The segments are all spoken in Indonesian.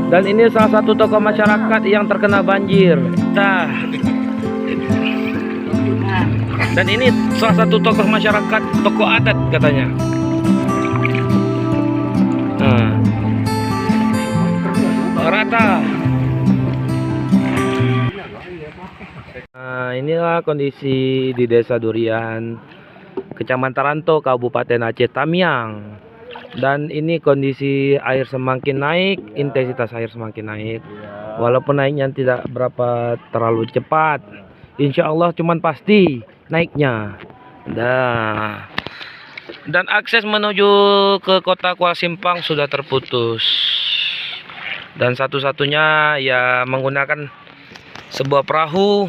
Dan ini salah satu tokoh masyarakat yang terkena banjir. Nah, dan ini salah satu tokoh masyarakat, tokoh adat katanya. Rata. Nah, inilah kondisi di Desa Durian, Kecamatan Taranto, Kabupaten Aceh Tamiang. Dan ini kondisi air semakin naik, intensitas air semakin naik. Walaupun naiknya tidak berapa terlalu cepat, insya Allah cuman pasti naiknya. Dan akses menuju ke kota Kuala Simpang sudah terputus. Dan satu-satunya ya menggunakan sebuah perahu.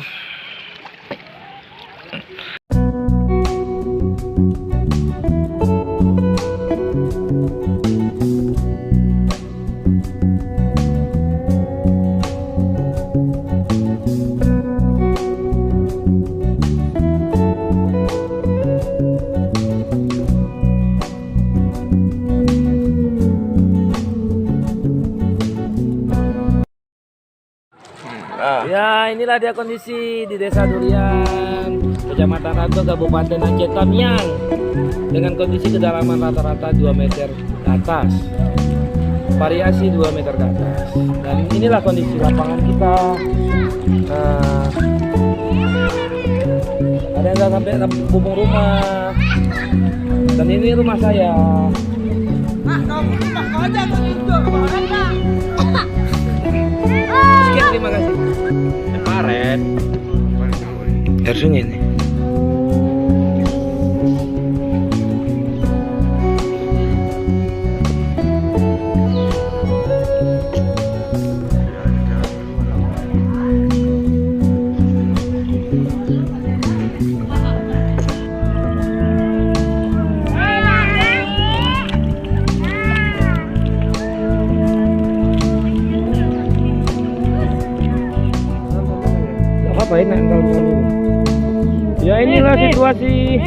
Ya, inilah dia kondisi di Desa Durian, Kecamatan Taranto, Kabupaten Aceh Tamiang, dengan kondisi kedalaman rata-rata 2 meter ke atas, variasi 2 meter ke atas. Dan inilah kondisi lapangan kita. Nah, ada yang nggak sampai bubung rumah. Dan ini rumah saya. Sekian, terima kasih. Kemarin air sungai ini. Apa ini? Ya inilah situasi.